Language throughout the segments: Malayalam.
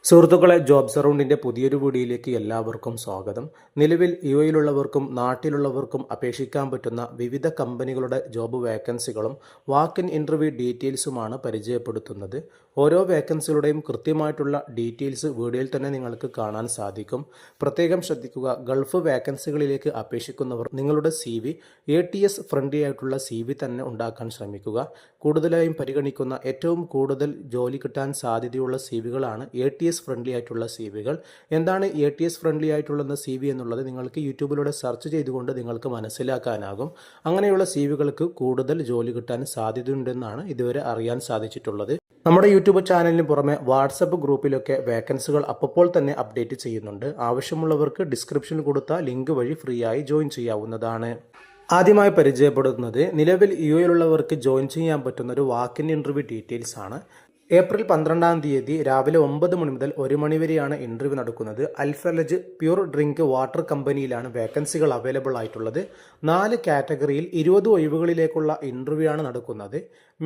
സുഹൃത്തുക്കളെ, ജോബ്സ് അറൗണ്ടിൻ്റെ പുതിയൊരു വീഡിയോയിലേക്ക് എല്ലാവർക്കും സ്വാഗതം. നിലവിൽ യുഎയിലുള്ളവർക്കും നാട്ടിലുള്ളവർക്കും അപേക്ഷിക്കാൻ പറ്റുന്ന വിവിധ കമ്പനികളുടെ ജോബ് വേക്കൻസികളും വാക്ക് ഇൻ ഇൻ്റർവ്യൂ ഡീറ്റെയിൽസുമാണ് പരിചയപ്പെടുത്തുന്നത്. ഓരോ വേക്കൻസികളുടെയും കൃത്യമായിട്ടുള്ള ഡീറ്റെയിൽസ് വീഡിയോയിൽ തന്നെ നിങ്ങൾക്ക് കാണാൻ സാധിക്കും. പ്രത്യേകം ശ്രദ്ധിക്കുക, ഗൾഫ് വേക്കൻസികളിലേക്ക് അപേക്ഷിക്കുന്നവർ നിങ്ങളുടെ CV ATS ഫ്രണ്ട്ലി ആയിട്ടുള്ള CV തന്നെ ഉണ്ടാക്കാൻ ശ്രമിക്കുക. കൂടുതലായും പരിഗണിക്കുന്ന ഏറ്റവും കൂടുതൽ ജോലി കിട്ടാൻ സാധ്യതയുള്ള CVകളാണ് ATS ഫ്രണ്ട്ലി ആയിട്ടുള്ള CVകൾ. എന്താണ് ATS ഫ്രണ്ട്ലി ആയിട്ടുള്ള CV എന്നുള്ളത് നിങ്ങൾക്ക് യൂട്യൂബിലൂടെ സെർച്ച് ചെയ്തുകൊണ്ട് നിങ്ങൾക്ക് മനസ്സിലാക്കാനാകും. അങ്ങനെയുള്ള CVകൾക്ക് കൂടുതൽ ജോലി കിട്ടാൻ സാധ്യതയുണ്ടെന്നാണ് ഇതുവരെ അറിയാൻ സാധിച്ചിട്ടുള്ളത്. നമ്മുടെ യൂട്യൂബ് ചാനലിന് പുറമെ വാട്സപ്പ് ഗ്രൂപ്പിലൊക്കെ വേക്കൻസികൾ അപ്പോൾ തന്നെ അപ്ഡേറ്റ് ചെയ്യുന്നുണ്ട്. ആവശ്യമുള്ളവർക്ക് ഡിസ്ക്രിപ്ഷനിൽ കൊടുത്ത ലിങ്ക് വഴി ഫ്രീ ആയി ജോയിൻ ചെയ്യാവുന്നതാണ്. ആദ്യമായി പരിചയപ്പെടുത്തുന്നത് നിലവിൽ യുഎയിലുള്ളവർക്ക് ജോയിൻ ചെയ്യാൻ പറ്റുന്ന ഒരു വാക്ക് ഇൻ ഇൻ്റർവ്യൂ ഡീറ്റെയിൽസ് ആണ്. ഏപ്രിൽ 12-ാം തീയതി രാവിലെ 9 മണി മുതൽ 1 മണി വരെയാണ് ഇൻ്റർവ്യൂ നടക്കുന്നത്. അൽഫലജ് പ്യൂർ ഡ്രിങ്ക് വാട്ടർ കമ്പനിയിലാണ് വേക്കൻസികൾ അവൈലബിൾ ആയിട്ടുള്ളത്. 4 കാറ്റഗറിയിൽ 20 ഒഴിവുകളിലേക്കുള്ള ഇൻ്റർവ്യൂ ആണ് നടക്കുന്നത്.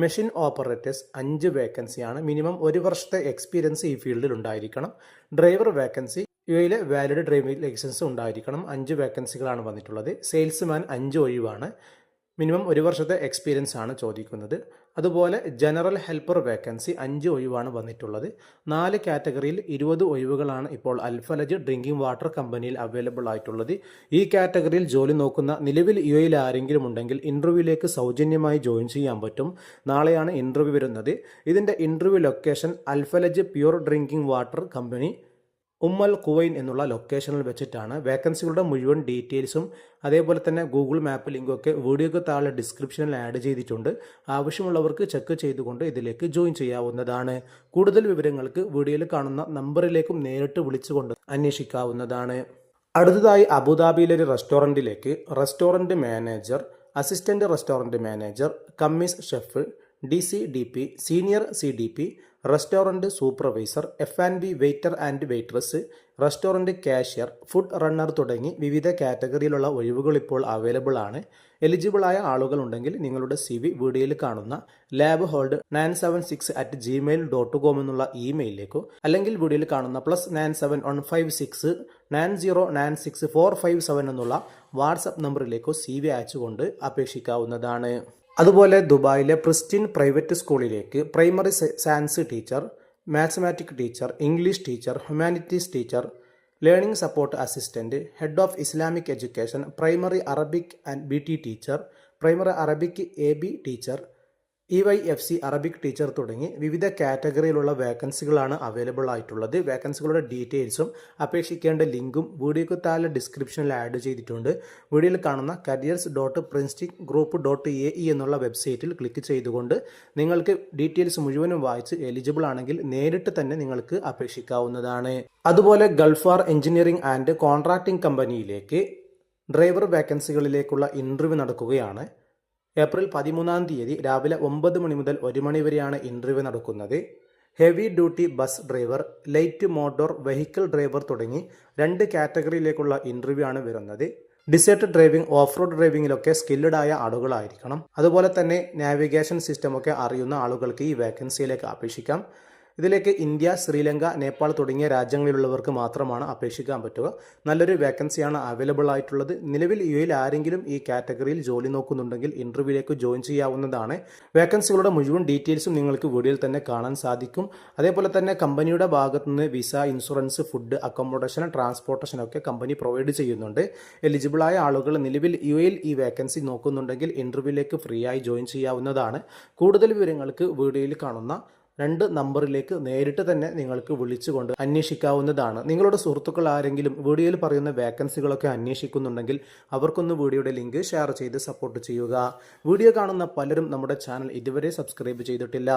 മെഷീൻ ഓപ്പറേറ്റേഴ്സ് 5 വേക്കൻസിയാണ്. മിനിമം 1 വർഷത്തെ എക്സ്പീരിയൻസ് ഈ ഫീൽഡിൽ ഉണ്ടായിരിക്കണം. ഡ്രൈവർ വേക്കൻസി യുഎയിലെ വാലിഡ് ഡ്രൈവിംഗ് ലൈസൻസ് ഉണ്ടായിരിക്കണം. 5 വേക്കൻസികളാണ് വന്നിട്ടുള്ളത്. സെയിൽസ്മാൻ 5 ഒഴിവാണ്. മിനിമം 1 വർഷത്തെ എക്സ്പീരിയൻസ് ആണ് ചോദിക്കുന്നത്. അതുപോലെ ജനറൽ ഹെൽപ്പർ വേക്കൻസി 5 ഒഴിവാണ് വന്നിട്ടുള്ളത്. 4 കാറ്റഗറിയിൽ 20 ഒഴിവുകളാണ് ഇപ്പോൾ അൽഫലജ് ഡ്രിങ്കിംഗ് വാട്ടർ കമ്പനിയിൽ അവൈലബിൾ ആയിട്ടുള്ളത്. ഈ കാറ്റഗറിയിൽ ജോലി നോക്കുന്ന നിലവിൽ യുഎയിൽ ആരെങ്കിലും ഉണ്ടെങ്കിൽ ഇൻ്റർവ്യൂവിലേക്ക് സൗജന്യമായി ജോയിൻ ചെയ്യാൻ പറ്റും. നാളെയാണ് ഇൻ്റർവ്യൂ വരുന്നത്. ഇതിൻ്റെ interview location Al Falaj pure drinking water company Umm al Quwain എന്നുള്ള ലൊക്കേഷനിൽ വെച്ചിട്ടാണ്. വേക്കൻസികളുടെ മുഴുവൻ ഡീറ്റെയിൽസും അതേപോലെ തന്നെ ഗൂഗിൾ മാപ്പ് ലിങ്കൊക്കെ വീഡിയോക്ക് താഴെ ഡിസ്ക്രിപ്ഷനിൽ ആഡ് ചെയ്തിട്ടുണ്ട്. ആവശ്യമുള്ളവർക്ക് ചെക്ക് ചെയ്തുകൊണ്ട് ഇതിലേക്ക് ജോയിൻ ചെയ്യാവുന്നതാണ്. കൂടുതൽ വിവരങ്ങൾക്ക് വീഡിയോയിൽ കാണുന്ന നമ്പറിലേക്കും നേരിട്ട് വിളിച്ചുകൊണ്ട് അന്വേഷിക്കാവുന്നതാണ്. അടുത്തതായി അബുദാബിയിലെ ഒരു റെസ്റ്റോറൻറ്റിലേക്ക് restaurant manager, assistant restaurant manager, commis chef, DCDP, senior CDP, restaurant supervisor, F&B waiter and waitress, restaurant cashier, food runner തുടങ്ങി വിവിധ കാറ്റഗറിയിലുള്ള ഒഴിവുകൾ ഇപ്പോൾ അവൈലബിൾ ആണ്. എലിജിബിളായ ആളുകൾ ഉണ്ടെങ്കിൽ നിങ്ങളുടെ CV വീഡിയോയിൽ കാണുന്ന labhold976@gmail.com എന്നുള്ള ഇമെയിലിലേക്കോ അല്ലെങ്കിൽ വീഡിയോയിൽ കാണുന്ന +97156 9096 എന്നുള്ള വാട്സപ്പ് നമ്പറിലേക്കോ CV അയച്ചുകൊണ്ട് അപേക്ഷിക്കാവുന്നതാണ്. അതുപോലെ ദുബായിലെ പ്രിസ്റ്റിൻ പ്രൈവറ്റ് സ്കൂളിലേക്ക് primary science teacher, mathematics teacher, English teacher, humanities teacher, learning support assistant, head of Islamic education, primary Arabic and BT teacher, primary Arabic AB teacher, EYFC Arabic teacher തുടങ്ങി വിവിധ കാറ്റഗറിയിലുള്ള വേക്കൻസികളാണ് അവൈലബിൾ ആയിട്ടുള്ളത്. വേക്കൻസികളുടെ ഡീറ്റെയിൽസും അപേക്ഷിക്കേണ്ട ലിങ്കും വീഡിയോക്ക് താഴെ ഡിസ്ക്രിപ്ഷനിൽ ആഡ് ചെയ്തിട്ടുണ്ട്. വീഡിയോയിൽ കാണുന്ന careers.princetonggroup.ae എന്നുള്ള വെബ്സൈറ്റിൽ ക്ലിക്ക് ചെയ്തുകൊണ്ട് നിങ്ങൾക്ക് ഡീറ്റെയിൽസ് മുഴുവനും വായിച്ച് എലിജിബിൾ ആണെങ്കിൽ നേരിട്ട് തന്നെ നിങ്ങൾക്ക് അപേക്ഷിക്കാവുന്നതാണ്. അതുപോലെ ഗൾഫാർ എഞ്ചിനീയറിംഗ് ആൻഡ് കോൺട്രാക്ടിംഗ് കമ്പനിയിലേക്ക് ഡ്രൈവർ വേക്കൻസികളിലേക്കുള്ള ഇൻ്റർവ്യൂ നടക്കുകയാണ്. ഏപ്രിൽ 13-ാം തീയതി രാവിലെ 9 മണി മുതൽ 1 മണി വരെയാണ് ഇൻ്റർവ്യൂ നടക്കുന്നത്. Heavy duty bus driver, light motor vehicle driver തുടങ്ങി 2 കാറ്റഗറിയിലേക്കുള്ള ഇൻ്റർവ്യൂ ആണ് വരുന്നത്. ഡിസേർട്ട് ഡ്രൈവിംഗ്, ഓഫ് റോഡ് ഡ്രൈവിംഗിലൊക്കെ സ്കില്ലഡ് ആയ ആളുകളായിരിക്കണം. അതുപോലെ തന്നെ നാവിഗേഷൻ സിസ്റ്റമൊക്കെ അറിയുന്ന ആളുകൾക്ക് ഈ വേക്കൻസിയിലേക്ക് അപേക്ഷിക്കാം. ഇതിലേക്ക് ഇന്ത്യ, ശ്രീലങ്ക, നേപ്പാൾ തുടങ്ങിയ രാജ്യങ്ങളിലുള്ളവർക്ക് മാത്രമാണ് അപേക്ഷിക്കാൻ പറ്റുക. നല്ലൊരു വേക്കൻസിയാണ് അവൈലബിൾ ആയിട്ടുള്ളത്. നിലവിൽ യുഎയിൽ ആരെങ്കിലും ഈ കാറ്റഗറിയിൽ ജോലി നോക്കുന്നുണ്ടെങ്കിൽ ഇൻ്റർവ്യൂവിലേക്ക് ജോയിൻ ചെയ്യാവുന്നതാണ്. വേക്കൻസികളുടെ മുഴുവൻ ഡീറ്റെയിൽസും നിങ്ങൾക്ക് വീഡിയോയിൽ തന്നെ കാണാൻ സാധിക്കും. അതേപോലെ തന്നെ കമ്പനിയുടെ ഭാഗത്തു നിന്ന് visa, insurance, food, accommodation, transportation ഒക്കെ കമ്പനി പ്രൊവൈഡ് ചെയ്യുന്നുണ്ട്. എലിജിബിളായ ആളുകൾ നിലവിൽ യുഎയിൽ ഈ വേക്കൻസി നോക്കുന്നുണ്ടെങ്കിൽ ഇൻ്റർവ്യൂവിലേക്ക് ഫ്രീ ആയി ജോയിൻ ചെയ്യാവുന്നതാണ്. കൂടുതൽ വിവരങ്ങൾക്ക് വീഡിയോയിൽ കാണുന്ന 2 നമ്പറിലേക്ക് നേരിട്ട് തന്നെ നിങ്ങൾക്ക് വിളിച്ചുകൊണ്ട് അന്വേഷിക്കാവുന്നതാണ്. നിങ്ങളുടെ സുഹൃത്തുക്കൾ ആരെങ്കിലും വീഡിയോയിൽ പറയുന്ന വേക്കൻസികളൊക്കെ അന്വേഷിക്കുന്നുണ്ടെങ്കിൽ അവർക്കൊന്ന് വീഡിയോയുടെ ലിങ്ക് ഷെയർ ചെയ്ത് സപ്പോർട്ട് ചെയ്യുക. വീഡിയോ കാണുന്ന പലരും നമ്മുടെ ചാനൽ ഇതുവരെ സബ്സ്ക്രൈബ് ചെയ്തിട്ടില്ല.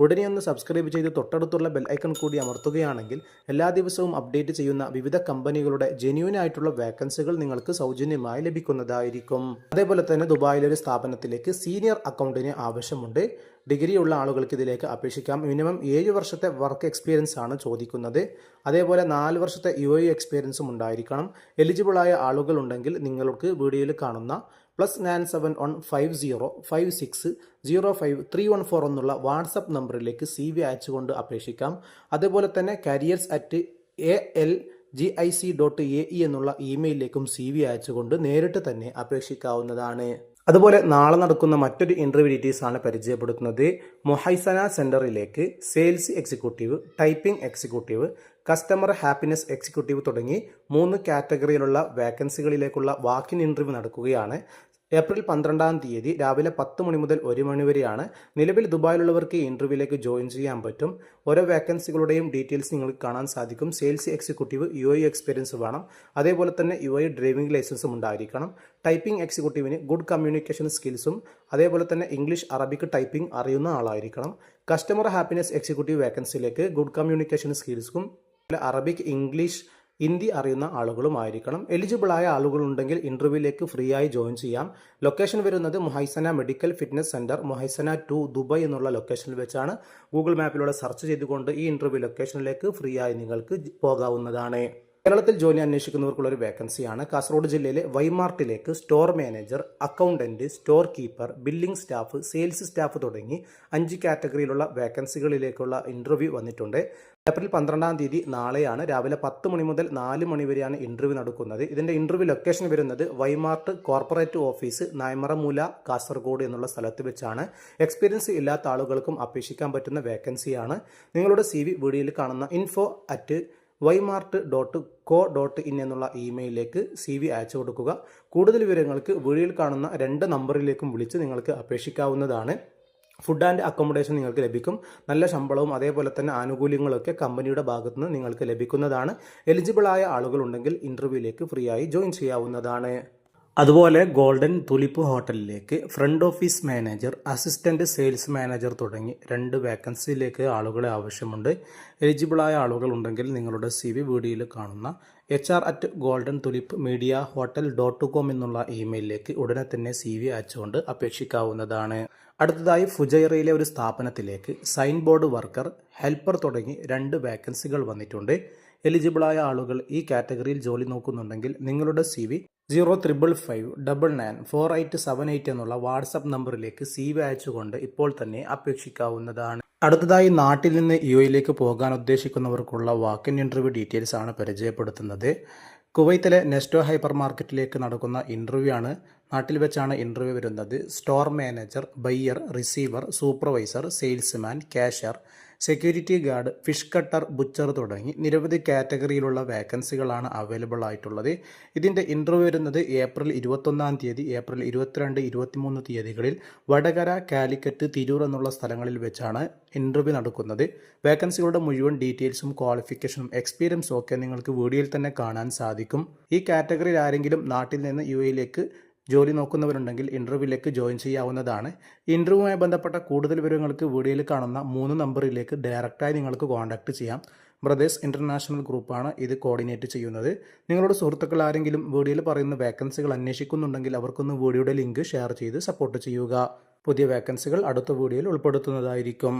ഉടനെ ഒന്ന് സബ്സ്ക്രൈബ് ചെയ്ത് തൊട്ടടുത്തുള്ള ബെൽ ഐക്കൺ കൂടി അമർത്തുകയാണെങ്കിൽ എല്ലാ ദിവസവും അപ്ഡേറ്റ് ചെയ്യുന്ന വിവിധ കമ്പനികളുടെ ജെന്യൂൻ ആയിട്ടുള്ള വേക്കൻസികൾ നിങ്ങൾക്ക് സൗജന്യമായി ലഭിക്കുന്നതായിരിക്കും. അതേപോലെ തന്നെ ദുബായിലെ ഒരു സ്ഥാപനത്തിലേക്ക് സീനിയർ അക്കൗണ്ടിന് ആവശ്യമുണ്ട്. ഡിഗ്രി ഉള്ള ആളുകൾക്ക് ഇതിലേക്ക് അപേക്ഷിക്കാം. മിനിമം 7 വർഷത്തെ വർക്ക് എക്സ്പീരിയൻസ് ആണ് ചോദിക്കുന്നത്. അതേപോലെ 4 വർഷത്തെ UAE എക്സ്പീരിയൻസും ഉണ്ടായിരിക്കണം. എലിജിബിളായ ആളുകൾ ഉണ്ടെങ്കിൽ നിങ്ങൾക്ക് വീഡിയോയിൽ കാണുന്ന +971505605314 എന്നുള്ള വാട്സപ്പ് നമ്പറിലേക്ക് CV അയച്ചുകൊണ്ട് അപേക്ഷിക്കാം. അതുപോലെ തന്നെ careers@algic.ae എന്നുള്ള ഇമെയിലിലേക്കും CV അയച്ചുകൊണ്ട് നേരിട്ട് തന്നെ അപേക്ഷിക്കാവുന്നതാണ്. അതുപോലെ നാളെ നടക്കുന്ന മറ്റൊരു ഇൻ്റർവ്യൂ ഡീറ്റെയിൽസ് ആണ് പരിചയപ്പെടുത്തുന്നത്. മൊഹൈസന സെൻറ്ററിലേക്ക് sales executive, typing executive, customer happiness executive തുടങ്ങി 3 കാറ്റഗറിയിലുള്ള വേക്കൻസികളിലേക്കുള്ള വാക്കിൻ ഇൻ്റർവ്യൂ നടക്കുകയാണ്. ഏപ്രിൽ 12-ാം തീയതി രാവിലെ 10 മണി മുതൽ 1 മണി വരെയാണ്. നിലവിൽ ദുബായിലുള്ളവർക്ക് ഈ ഇൻ്റർവ്യൂവിലേക്ക് ജോയിൻ ചെയ്യാൻ പറ്റും. ഓരോ വേക്കൻസികളുടെയും ഡീറ്റെയിൽസ് നിങ്ങൾക്ക് കാണാൻ സാധിക്കും. സെയിൽസ് എക്സിക്യൂട്ടീവ് UAE എക്സ്പീരിയൻസ് വേണം. അതേപോലെ തന്നെ UAE ഡ്രൈവിംഗ് ലൈസൻസും ഉണ്ടായിരിക്കണം. ടൈപ്പിംഗ് എക്സിക്യൂട്ടീവിന് ഗുഡ് കമ്മ്യൂണിക്കേഷൻ സ്കിൽസും അതേപോലെ തന്നെ ഇംഗ്ലീഷ് അറബിക് ടൈപ്പിംഗ് അറിയുന്ന ആളായിരിക്കണം. കസ്റ്റമർ ഹാപ്പിനെസ് എക്സിക്യൂട്ടീവ് വേക്കൻസിയിലേക്ക് ഗുഡ് കമ്മ്യൂണിക്കേഷൻ സ്കിൽസും അറബിക്, ഇംഗ്ലീഷ്, ഹിന്ദി അറിയുന്ന ആളുകളുമായിരിക്കണം. എലിജിബിളായ ആളുകളുണ്ടെങ്കിൽ ഇൻ്റർവ്യൂവിലേക്ക് ഫ്രീ ആയി ജോയിൻ ചെയ്യാം. ലൊക്കേഷൻ വരുന്നത് Muhaisnah medical fitness centre, Muhaisnah 2 Dubai എന്നുള്ള ലൊക്കേഷനിൽ വെച്ചാണ്. ഗൂഗിൾ മാപ്പിലൂടെ സെർച്ച് ചെയ്തുകൊണ്ട് ഈ ഇൻ്റർവ്യൂ ലൊക്കേഷനിലേക്ക് ഫ്രീ ആയി നിങ്ങൾക്ക് പോകാവുന്നതാണ്. കേരളത്തിൽ ജോലി അന്വേഷിക്കുന്നവർക്കുള്ള ഒരു വേക്കൻസിയാണ്. കാസർഗോഡ് ജില്ലയിലെ വൈമാർട്ടിലേക്ക് store manager, accountant, store keeper, billing staff, sales staff തുടങ്ങി 5 കാറ്റഗറിയിലുള്ള വേക്കൻസികളിലേക്കുള്ള ഇൻ്റർവ്യൂ വന്നിട്ടുണ്ട്. ഏപ്രിൽ 12-ാം തീയതി നാളെയാണ്. രാവിലെ 10 മണി മുതൽ 4 മണി വരെയാണ് ഇൻ്റർവ്യൂ നടക്കുന്നത്. ഇതിൻ്റെ ഇൻ്റർവ്യൂ ലൊക്കേഷൻ വരുന്നത് വൈമാർട്ട് കോർപ്പറേറ്റ് ഓഫീസ്, നായ്മറമൂല, കാസർഗോഡ് എന്നുള്ള സ്ഥലത്ത് വെച്ചാണ്. എക്സ്പീരിയൻസ് ഇല്ലാത്ത ആളുകൾക്കും അപേക്ഷിക്കാൻ പറ്റുന്ന വേക്കൻസിയാണ്. നിങ്ങളുടെ CV വീഡിയോയിൽ കാണുന്ന info@wymart.co.in എന്നുള്ള ഇമെയിലിലേക്ക് CV അയച്ചു കൊടുക്കുക. കൂടുതൽ വിവരങ്ങൾക്ക് വീഡിയോയിൽ കാണുന്ന 2 നമ്പറിലേക്കും വിളിച്ച് നിങ്ങൾക്ക് അപേക്ഷിക്കാവുന്നതാണ്. ഫുഡ് ആൻഡ് അക്കോമഡേഷൻ നിങ്ങൾക്ക് ലഭിക്കും. നല്ല ശമ്പളവും അതേപോലെ തന്നെ ആനുകൂല്യങ്ങളൊക്കെ കമ്പനിയുടെ ഭാഗത്തു നിന്ന് നിങ്ങൾക്ക് ലഭിക്കുന്നതാണ്. എലിജിബിളായ ആളുകളുണ്ടെങ്കിൽ ഇൻ്റർവ്യൂവിലേക്ക് ഫ്രീ ആയി ജോയിൻ ചെയ്യാവുന്നതാണ്. അതുപോലെ ഗോൾഡൻ തുലിപ്പ് ഹോട്ടലിലേക്ക് front office manager, assistant sales manager തുടങ്ങി 2 വേക്കൻസിയിലേക്ക് ആളുകളെ ആവശ്യമുണ്ട്. എലിജിബിളായ ആളുകളുണ്ടെങ്കിൽ നിങ്ങളുടെ CV വീഡിയോയിൽ കാണുന്ന HR@goldentulipmediahotel.com എന്നുള്ള ഇമെയിലിലേക്ക് ഉടനെ തന്നെ CV അയച്ചുകൊണ്ട് അപേക്ഷിക്കാവുന്നതാണ്. അടുത്തതായി ഫുജൈറയിലെ ഒരു സ്ഥാപനത്തിലേക്ക് സൈൻ ബോർഡ് വർക്കർ, ഹെൽപ്പർ തുടങ്ങി 2 വേക്കൻസികൾ വന്നിട്ടുണ്ട്. എലിജിബിളായ ആളുകൾ ഈ കാറ്റഗറിയിൽ ജോലി നോക്കുന്നുണ്ടെങ്കിൽ നിങ്ങളുടെ CV 055599488 എന്നുള്ള വാട്സപ്പ് നമ്പറിലേക്ക് CV അയച്ചുകൊണ്ട് ഇപ്പോൾ തന്നെ അപേക്ഷിക്കാവുന്നതാണ്. അടുത്തതായി നാട്ടിൽ നിന്ന് UAEയിലേക്ക് പോകാൻ ഉദ്ദേശിക്കുന്നവർക്കുള്ള വാക്കിൻ ഇൻ്റർവ്യൂ ഡീറ്റെയിൽസ് ആണ് പരിചയപ്പെടുത്തുന്നത്. കുവൈത്തിലെ നെസ്റ്റോ ഹൈപ്പർ മാർക്കറ്റിലേക്ക് നടക്കുന്ന ഇൻ്റർവ്യൂ ആണ്. നാട്ടിൽ വെച്ചാണ് ഇൻ്റർവ്യൂ വരുന്നത്. Store manager, buyer, receiver, supervisor, salesman, cashier, security guard, fish cutter, butcher തുടങ്ങി നിരവധി കാറ്റഗറിയിലുള്ള വേക്കൻസികളാണ് അവൈലബിൾ ആയിട്ടുള്ളത്. ഇതിൻ്റെ ഇൻ്റർവ്യൂ വരുന്നത് ഏപ്രിൽ 21-ാം തീയതി, ഏപ്രിൽ 22, 23 തീയതികളിൽ വടകര, കാലിക്കറ്റ്, തിരൂർ എന്നുള്ള സ്ഥലങ്ങളിൽ വെച്ചാണ് ഇൻ്റർവ്യൂ നടക്കുന്നത്. വേക്കൻസികളുടെ മുഴുവൻ ഡീറ്റെയിൽസും ക്വാളിഫിക്കേഷനും എക്സ്പീരിയൻസും ഒക്കെ നിങ്ങൾക്ക് വീഡിയോയിൽ തന്നെ കാണാൻ സാധിക്കും. ഈ കാറ്റഗറിയിൽ ആരെങ്കിലും നാട്ടിൽ നിന്ന് UAEയിലേക്ക് ജോലി നോക്കുന്നവരുണ്ടെങ്കിൽ ഇൻ്റർവ്യൂവിലേക്ക് ജോയിൻ ചെയ്യാവുന്നതാണ്. ഇൻ്റർവ്യൂവുമായി ബന്ധപ്പെട്ട കൂടുതൽ വിവരങ്ങൾക്ക് വീഡിയോയിൽ കാണുന്ന 3 നമ്പറിലേക്ക് ഡയറക്റ്റായി നിങ്ങൾക്ക് കോൺടാക്റ്റ് ചെയ്യാം. ബ്രദേഴ്സ് ഇൻ്റർനാഷണൽ ഗ്രൂപ്പാണ് ഇത് കോർഡിനേറ്റ് ചെയ്യുന്നത്. നിങ്ങളുടെ സുഹൃത്തുക്കൾ ആരെങ്കിലും വീഡിയോയിൽ പറയുന്ന വേക്കൻസികൾ അന്വേഷിക്കുന്നുണ്ടെങ്കിൽ അവർക്കൊന്ന് വീഡിയോയുടെ ലിങ്ക് ഷെയർ ചെയ്ത് സപ്പോർട്ട് ചെയ്യുക. പുതിയ വേക്കൻസികൾ അടുത്ത വീഡിയോയിൽ ഉൾപ്പെടുത്തുന്നതായിരിക്കും.